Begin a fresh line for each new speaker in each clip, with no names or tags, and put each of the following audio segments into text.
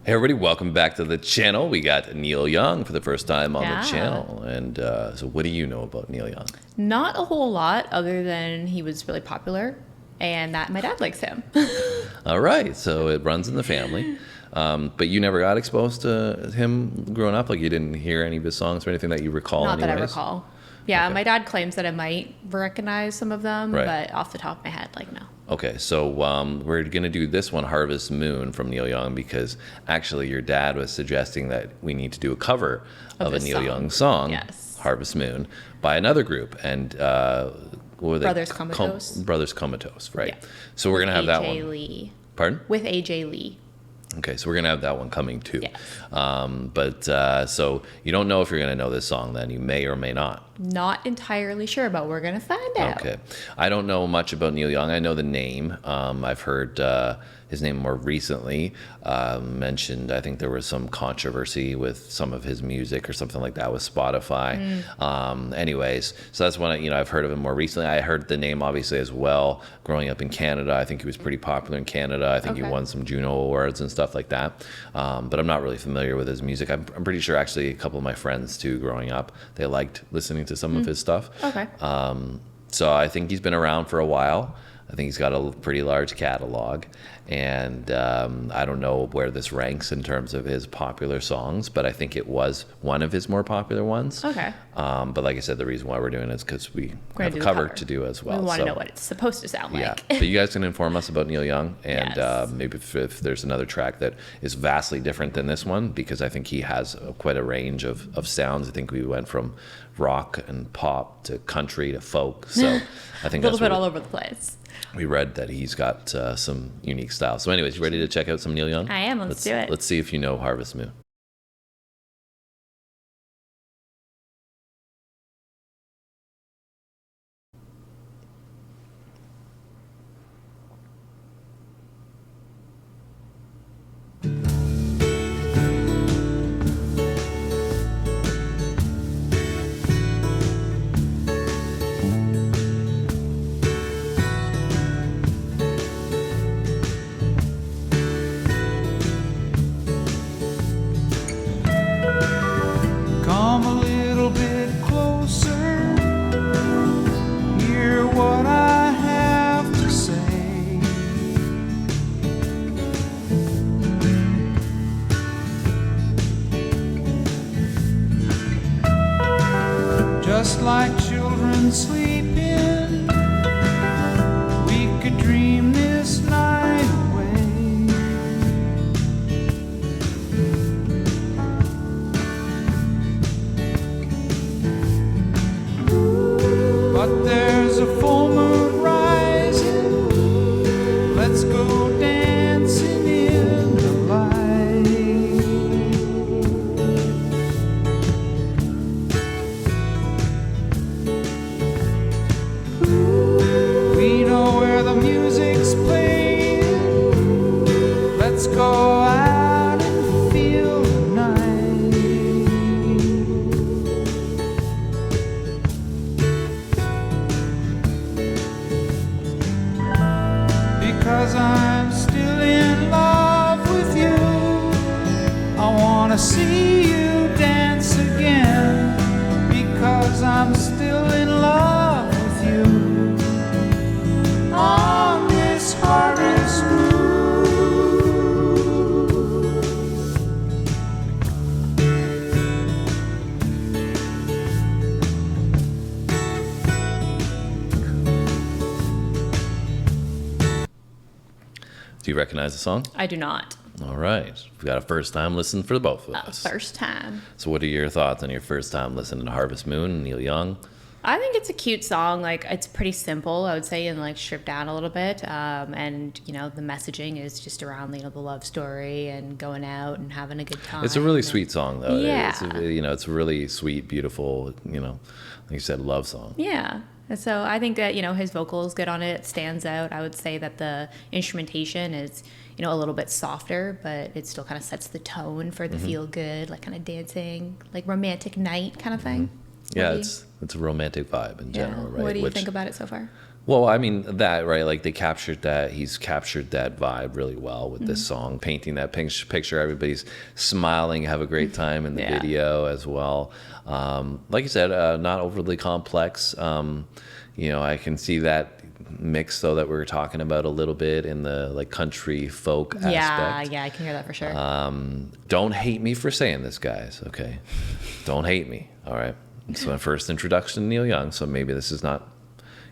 Hey everybody, welcome back to the channel. We got Neil Young for the first time on the channel. And so what do you know about Neil Young?
Not a whole lot other than he was really popular and that my dad likes him.
All right, so it runs in the family. But you never got exposed to him growing up? Like you didn't hear any of his songs or anything that you recall
Not
anyways?
that I recall. Yeah,
Okay.
my dad claims that I might recognize some of them,
Right.
but off the top of my head, like no.
Okay, so we're going to do this one, Harvest Moon from Neil Young, because actually your dad was suggesting that we need to do a cover of a
this
Neil
song.
Young song,
Yes.
Harvest Moon, by another group. And what were they?
Brothers Comatose.
Brothers Comatose, right.
Yeah.
So we're going to have that
AJ
one.
Lee.
Pardon?
With AJ Lee.
Okay, so we're going to have that one coming too.
Yes.
So you don't know if you're going to know this song then. You may or may not.
Not entirely sure, but we're gonna find out.
Okay. I don't know much about Neil Young. I know the name. I've heard his name more recently mentioned. I think there was some controversy with some of his music or something like that with Spotify. Anyways, so that's when I've heard of him more recently. I heard the name obviously as well growing up in Canada. I think he was pretty popular in Canada. I think he
Okay.
won some Juno Awards and stuff like that. But I'm not really familiar with his music. I'm pretty sure actually a couple of my friends too growing up, they liked listening to some of his stuff.
Okay.
So I think he's been around for a while. I think he's got a pretty large catalog, and I don't know where this ranks in terms of his popular songs, but I think it was one of his more popular ones.
Okay.
But like I said, the reason why we're doing it is because we
We're
have
gonna
a
do the
cover
cover.
to do as well.
We want to
So,
know what it's supposed to sound
yeah,
like.
but you guys can inform us about Neil Young, and
Yes.
maybe if there's another track that is vastly different than this one, because I think he has quite a range of sounds. I think we went from rock and pop to country to folk, so I think
A little
that's
bit
what
all over the place.
we read that he's got some unique style. So anyways, you ready to check out some Neil Young?
I am. Let's do it.
Let's see if you know Harvest Moon.
Come a little bit closer, hear what I have to say. Just like children sleeping, we could dream this night away. But there's a full moon rising. Let's go dancing in the light. We know where the music's playing. Let's go out and feel the night. Because I'm still in love with you. I wanna see you dance again. Because I'm still in love with you. On this harvest moon.
Do you recognize the song?
I do not.
All right, we've got a first time listen for both of us.
First time.
So what are your thoughts on your first time listening to Harvest Moon, Neil Young?
I think it's a cute song. Like, it's pretty simple, I would say, and like stripped down a little bit. And the messaging is just around the love story and going out and having a good time.
It's a really
and-
sweet song, though.
Yeah.
It's a really sweet, beautiful, like you said, love song.
Yeah. And so I think that, his vocal is good on it. It stands out. I would say that the instrumentation is, a little bit softer, but it still kind of sets the tone for the feel good, like kind of dancing, like romantic night kind of thing.
Yeah,
What do
it's a romantic vibe in general, right?
What do you think about it so far?
Well, I mean that, right? Like they captured that. He's captured that vibe really well with this song, painting that picture. Everybody's smiling, have a great time in the
Yeah.
video as well. Like you said, not overly complex. I can see that mix though that we were talking about a little bit in the like country folk aspect.
Yeah, I can hear that for sure.
Don't hate me for saying this, guys. Okay, don't hate me. All right. It's my first introduction to Neil Young, so maybe this is not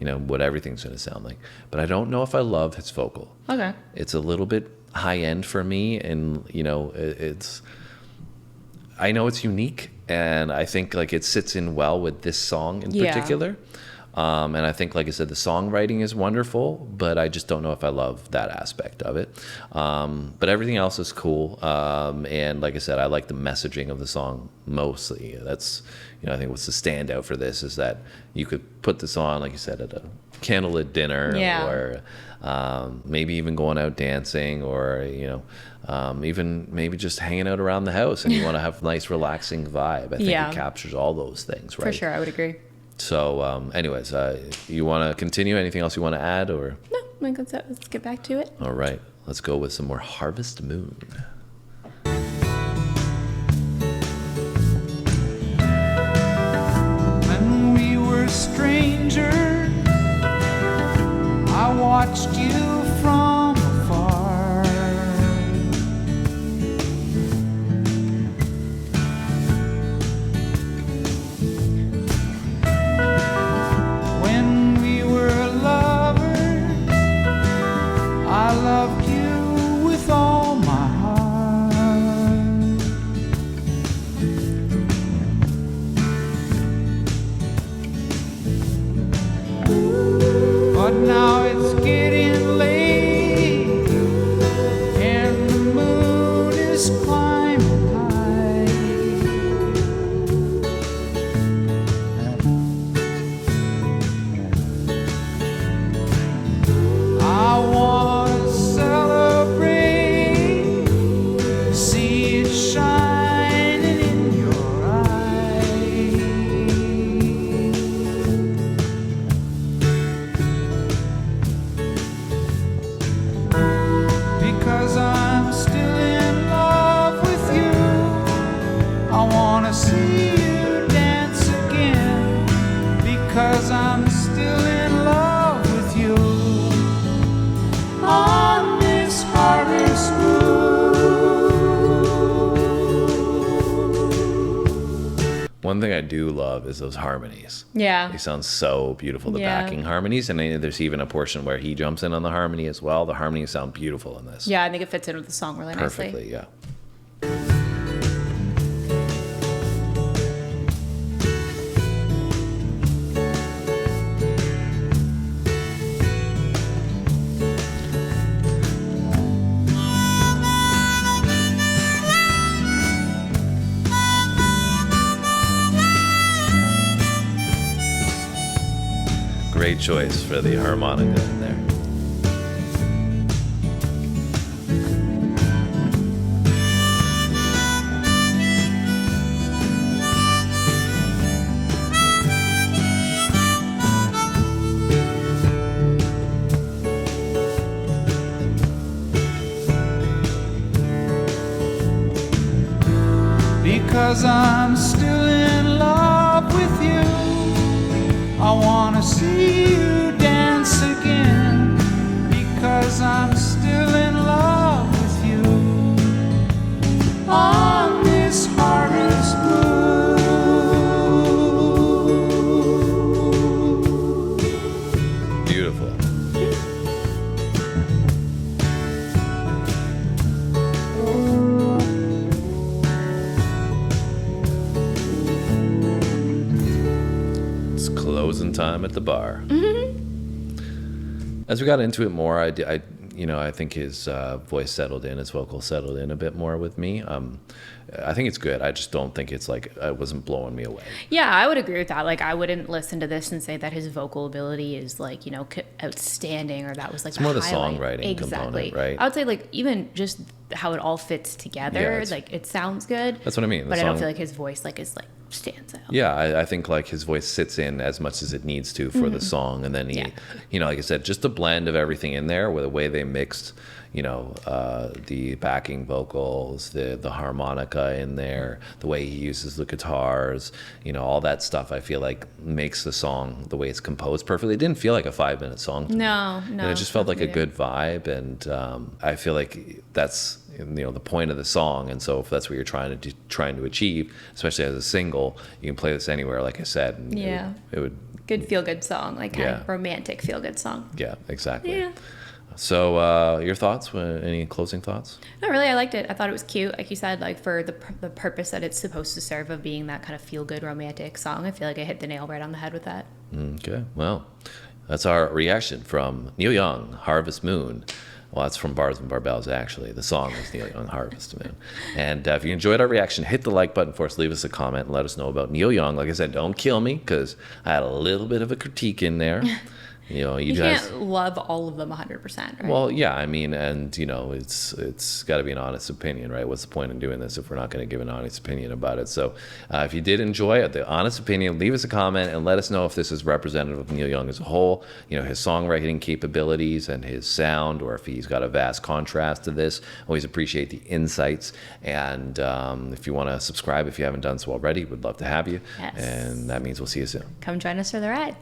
what everything's going to sound like. But I don't know if I love his vocal.
Okay.
It's a little bit high end for me, and I know it's unique, and I think like it sits in well with this song in particular. And I think, like I said, the songwriting is wonderful, but I just don't know if I love that aspect of it. But everything else is cool. And like I said, I like the messaging of the song mostly. That's, I think what's the standout for this is that you could put this on, like you said, at a candlelit dinner or maybe even going out dancing or, even maybe just hanging out around the house and you want to have a nice relaxing vibe. I think it captures all those things, right?
For sure, I would agree.
So, anyways, you want to continue? Anything else you want to add, or?
No, I think that's it. Let's get back to it.
All right, let's go with some more Harvest Moon.
When we were strangers, I watched you from afar. When we were lovers, I loved you with all my heart. But now it's getting late and the moon is climbing high. I want to celebrate, see it shining in your eyes. Because I'm still in love with you, I wanna see you dance again. Because I'm still in love with you on this harvest moon.
One thing I do love is those harmonies.
Yeah.
They sound so beautiful, the
Yeah.
backing harmonies. And then there's even a portion where he jumps in on the harmony as well. The harmonies sound beautiful in this.
Yeah, I think it fits in with the song really nicely.
Perfectly, yeah. Great choice for the harmonica in there.
Because I'm still in love with you, I wanna see you dance again. Because I'm still in love with you on this harvest moon.
Beautiful. It's closing time at the bar. As we got into it more, I think his voice settled in, his vocal settled in a bit more with me. I think it's good. I just don't think it's like it wasn't blowing me away.
Yeah, I would agree with that. Like, I wouldn't listen to this and say that his vocal ability is like, outstanding or that was like
It's more the
highlight.
songwriting component, right?
I would say like even just how it all fits together.
Yeah,
Like it sounds good.
That's what I mean.
But I don't feel like his voice like is like stands out.
Yeah, I think like his voice sits in as much as it needs to for the song, and then he, you know, like I said, just a blend of everything in there with the way they mixed, you know, the backing vocals, the harmonica in there, the way he uses the guitars, you know, all that stuff. I feel like makes the song the way it's composed perfectly. It didn't feel like a 5-minute song to me.
No,
And it just felt like a good vibe, and I feel like that's, you know, the point of the song. And so if that's what you're trying to achieve, especially as a single, you can play this anywhere, like I said. And it would
good feel good song, like kind of romantic feel good song.
Yeah, exactly. Yeah. So your thoughts? Any closing thoughts?
No, really, I liked it. I thought it was cute, like you said, like for the purpose that it's supposed to serve of being that kind of feel good romantic song. I feel like I hit the nail right on the head with that.
Okay, well, that's our reaction from Neil Young, Harvest Moon. Well, that's from Bars and Barbells, actually. The song is Neil Young, Harvest Moon. And if you enjoyed our reaction, hit the like button for us. Leave us a comment and let us know about Neil Young. Like I said, don't kill me, because I had a little bit of a critique in there. You know, you guys
can't love all of them 100%, right?
Well, yeah, I mean, and you know, it's got to be an honest opinion, right? What's the point in doing this if we're not going to give an honest opinion about it? So, if you did enjoy it, the honest opinion, leave us a comment and let us know if this is representative of Neil Young as a whole. You know, his songwriting capabilities and his sound, or if he's got a vast contrast to this. Always appreciate the insights. And if you want to subscribe, if you haven't done so already, we'd love to have you.
Yes.
And that means we'll see you soon.
Come join us for the ride.